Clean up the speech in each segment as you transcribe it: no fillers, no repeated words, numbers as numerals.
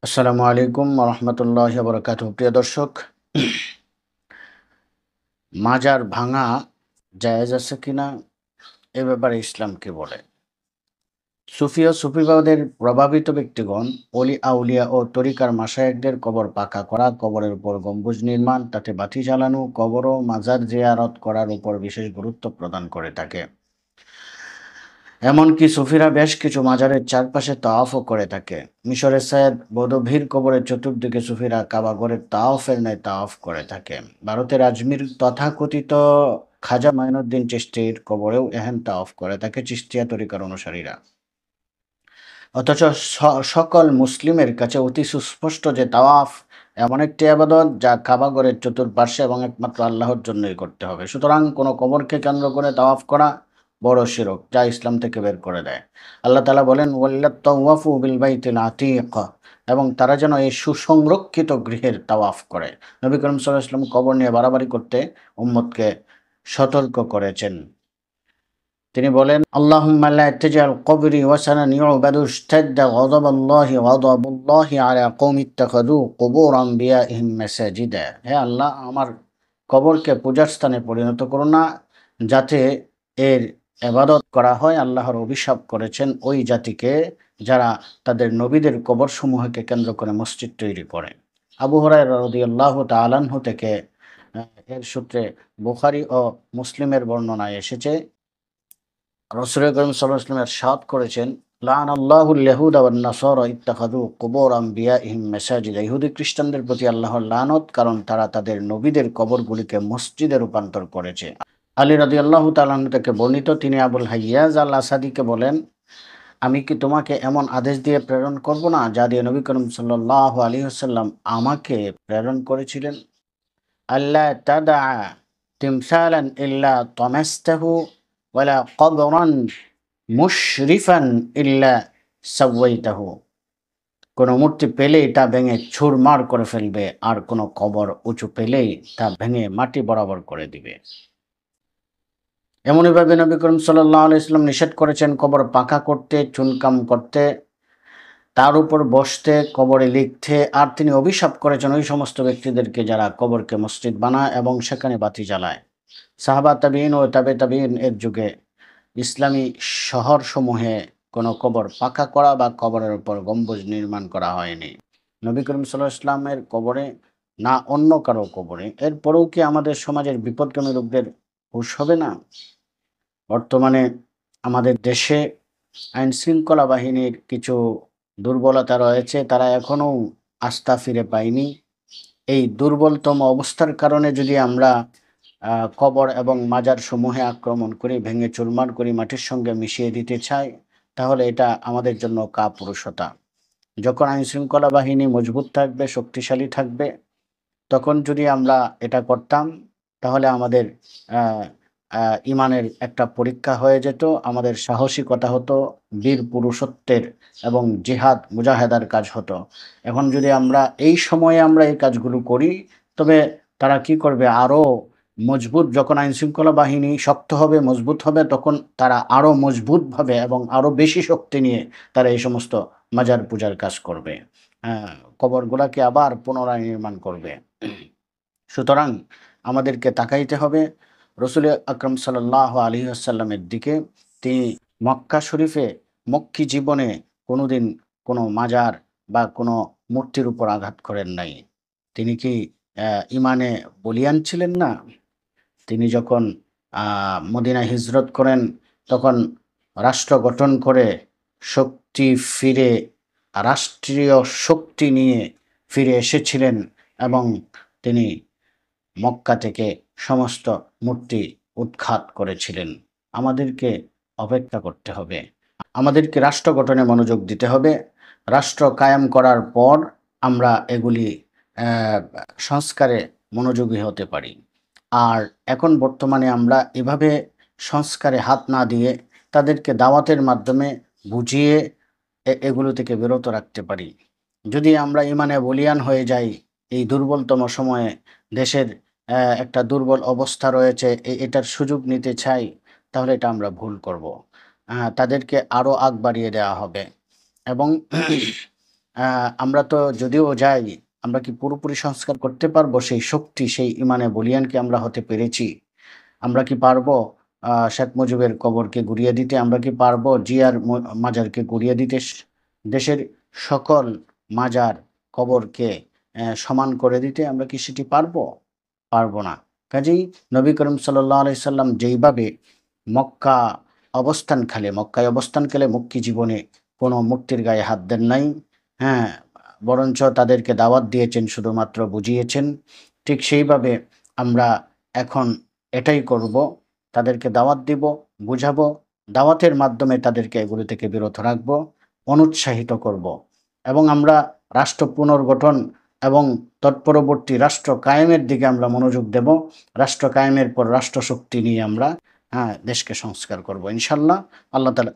আসসালামু আলাইকুম রহমতুল্লাহ বরকাত। প্রিয় দর্শক, মাজার ভাঙা জায়েজ আছে কিনা এ ব্যাপারে ইসলাম কি বলে? সুফি ও সুফিবাদের প্রভাবিত ব্যক্তিগণ অলি আউলিয়া ও তরিকার মাশায়েখদের কবর পাকা করা, কবরের উপর গম্বুজ নির্মাণ, তাতে বাতি জ্বালানো, কবর ও মাজার জিয়ারত করার উপর বিশেষ গুরুত্ব প্রদান করে থাকে। এমনকি সুফিরা বেশ কিছু মাজারের চারপাশে তাওয়াফও করে থাকে। মিশরের সৈয়দ বদভির কবরের চতুর্দিকে সুফিরা কাবাগরের তাওয়াফের ন্যায় তাওয়াফ করে থাকে। ভারতের আজমির তথাকথিত খাজা মাইনুদ্দিন চিশতির কবরেও এহেন তাওয়াফ করে থাকে চিশতিয়া তরিকার অনুসারীরা। অথচ সকল মুসলিমের কাছে অতি সুস্পষ্ট যে তাওয়াফ এমন একটি আবাদত যা কাবাগরের চতুর্পার্শ্বে এবং একমাত্র আল্লাহর জন্যই করতে হবে। সুতরাং কোনো কবরকে কেন্দ্র করে তাওয়াফ করা বড় শিরক, যা ইসলাম থেকে বের করে দেয়। আল্লাহ তাআলা বলেন, ওয়াল্লাতাওয়াফু বিল বাইতিল আতীক, এবং তারা যেন এই সুসংরক্ষিত গৃহের তাওয়াফ করে। নবী করিম সাল্লাল্লাহু আলাইহি ওয়াসাল্লাম কবর নিয়ে বাড়াবাড়ি করতে উম্মতকে সতর্ক করেছেন। তিনি বলেন, আল্লাহুম্মা লা তাজআল কবরি ওয়াসানান ইউবাদু ইশতাদ্দা গাযাবুল্লাহি আলা কওমি ইত্তাখাযু কুবুর আনবিয়াইহিম মাসাজিদা। হে আল্লাহ, আমার কবরকে পূজার স্থানে পরিণত করো না, যাতে এর ইবাদত করা হয়। আল্লাহর অভিশাপ করেছেন ওই জাতিকে যারা তাদের নবীদের কবরসমূহকে কেন্দ্র করে মসজিদ তৈরি করে। আবু হুরায়রা রাদিয়াল্লাহু তাআলা আনহু থেকে এর সূত্রে বুখারী ও মুসলিমের বর্ণনায় এসেছে, রাসূল করিম সাল্লাল্লাহু আলাইহি ওয়াসাল্লাম ইরশাদ করেছেন, লাআনাল্লাহুল ইয়াহুদা ওয়ান নাসারা ইত্তাখাযু কুবুর আনবিয়াইহিম মাসাজিদ। ইহুদি খ্রিস্টানদের প্রতি আল্লাহর লানত, কারণ তারা তাদের নবীদের কবরগুলিকে মসজিদে রূপান্তর করেছে। আলী রাদিয়াল্লাহু তাআলা আনহু থেকে বর্ণিত, তিনি আবুল হাইয়াজ আল আসাদিকে বলেন, আমি কি তোমাকে এমন আদেশ দিয়ে প্রেরণ করব না যা দিয়ে নবী করিম সাল্লাল্লাহু আলাইহি ওয়াসাল্লাম আমাকে প্রেরণ করেছিলেন? আল্লা তাদা তিমসালান ইল্লা তামাসতাহু ওয়ালা কবরান মুশরিফান ইল্লা সাওয়াইতাহু। কোনো মূর্তি পেলেই তা ভেঙে চুরমার করে ফেলবে, আর কোনো কবর উঁচু পেলেই তা ভেঙে মাটি বরাবর করে দিবে। এমনইভাবে নবী করিম সাল্লাল্লাহু আলাইহি ওয়াসাল্লাম নিষেধ করেছেন কবর পাকা করতে, চুনকাম করতে, তার উপর বসতে, কবরে লিখতে। আর তিনি অভিশাপ করেছেন ওই সমস্ত ব্যক্তিদেরকে যারা কবরকে মসজিদ বানায় এবং সেখানে বাতি জ্বালায়। সাহাবা তাবিঈন ও তাবে তাবিঈন এর যুগে ইসলামী শহরসমূহে কোনো কবর পাকা করা বা কবরের উপর গম্বুজ নির্মাণ করা হয়নি। নবী করিম সাল্লাল্লাহু আলাইহি ওয়াসাল্লামের কবরে না অন্য কারো কবরে। এরপরেও কি আমাদের সমাজের বিপথগামী লোকদের হুঁশ হবে না? বর্তমানে আমাদের দেশে আইন শৃঙ্খলা বাহিনীর কিছু দুর্বলতা রয়েছে, তারা এখনও আস্থা ফিরে পায়নি। এই দুর্বলতম অবস্থার কারণে যদি আমরা কবর এবং মাজার সমূহে আক্রমণ করি, ভেঙে চুরমার করি, মাটির সঙ্গে মিশিয়ে দিতে চাই, তাহলে এটা আমাদের জন্য কাপুরুষতা। যখন আইন শৃঙ্খলা বাহিনী মজবুত থাকবে, শক্তিশালী থাকবে, তখন যদি আমরা এটা করতাম, তাহলে আমাদের আহ, ইমানের একটা পরীক্ষা হয়ে যেত, আমাদের সাহসিকতা হতো, বীর পুরুষত্বের এবং জিহাদ মুজাহেদার কাজ হতো। এখন যদি আমরা এই সময়ে আমরা এই কাজগুলো করি, তবে তারা কি করবে, আরও মজবুত, যখন আইন শৃঙ্খলা বাহিনী শক্ত হবে, মজবুত হবে, তখন তারা আরও মজবুতভাবে এবং আরও বেশি শক্তি নিয়ে তারা এই সমস্ত মাজার পূজার কাজ করবে, হ্যাঁ, কবরগুলাকে আবার পুনরায় নির্মাণ করবে। সুতরাং আমাদেরকে তাকাইতে হবে রসুল আকরম সাল্লাল্লাহু আলাইহি ওয়াসাল্লামের দিকে। তিনি মক্কা শরীফে মক্কি জীবনে কোনোদিন কোনো মাজার বা কোনো মূর্তির উপর আঘাত করেন নাই। তিনি কি ইমানে বলিয়ান ছিলেন না? তিনি যখন মদিনায় হিজরত করেন, তখন রাষ্ট্র গঠন করে শক্তি ফিরে, রাষ্ট্রীয় শক্তি নিয়ে ফিরে এসেছিলেন, এবং তিনি মক্কা থেকে সমস্ত মূর্তি উৎখাত করেছিলেন। আমাদেরকে অপেক্ষা করতে হবে, আমাদেরকে রাষ্ট্র গঠনে মনোযোগ দিতে হবে। রাষ্ট্র কায়েম করার পর আমরা এগুলি সংস্কারে মনোযোগী হতে পারি। আর এখন বর্তমানে আমরা এভাবে সংস্কারে হাত না দিয়ে তাদেরকে দাওয়াতের মাধ্যমে বুঝিয়ে এগুলো থেকে বিরত রাখতে পারি। যদি আমরা ইমানে বলিয়ান হয়ে যাই, এই দুর্বলতম সময়ে দেশের একটা দুর্বল অবস্থা রয়েছে, এটার সুযোগ নিতে চাই, তাহলে এটা আমরা ভুল করব। তাদেরকে আরও আগ বাড়িয়ে দেওয়া হবে, এবং আমরা তো যদিও যাই, আমরা কি পুরোপুরি সংস্কার করতে পারবো? সেই শক্তি, সেই ইমানে বলীয়ান কি আমরা হতে পেরেছি? আমরা কি পারবো শেখ মুজিবের কবরকে গুঁড়িয়ে দিতে? আমরা কি পারবো জিয়ার মাজারকে গুঁড়িয়ে দিতে? দেশের সকল মাজার, কবরকে সমান করে দিতে আমরা কি সেটি পারবো? পারবো না। কাজেই নবী করিম সাল্লাল্লাহু আলাইহি সাল্লাম যেইভাবে মক্কা মক্কায় অবস্থানকালে মক্কি জীবনে কোনো মূর্তির গায়ে হাত দেন নাই, হ্যাঁ? বরঞ্চ তাদেরকে দাওয়াত দিয়েছেন, শুধুমাত্র বুঝিয়েছেন। ঠিক সেইভাবে আমরা এখন এটাই করব। তাদেরকে দাওয়াত দিব, বুঝাবো, দাওয়াতের মাধ্যমে তাদেরকে এগুলো থেকে বিরত রাখবো, অনুৎসাহিত করব। এবং আমরা রাষ্ট্র পুনর্গঠন এবং তৎপরবর্তী রাষ্ট্র কায়েমের দিকে আমরা মনোযোগ দেব। রাষ্ট্র কায়েমের পর রাষ্ট্রশক্তি নিয়ে আমরা দেশকে সংস্কার করব ইনশাল্লাহ। আল্লাহ তাআলা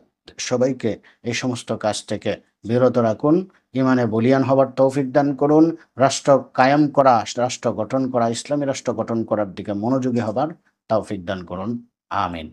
সবাইকে এই সমস্ত কাজ থেকে বিরত রাখুন, ইমানে বলীয়ান হবার তৌফিক দান করুন, রাষ্ট্র কায়েম করা, রাষ্ট্র গঠন করা, ইসলামী রাষ্ট্র গঠন করার দিকে মনোযোগী হবার তৌফিক দান করুন। আমিন।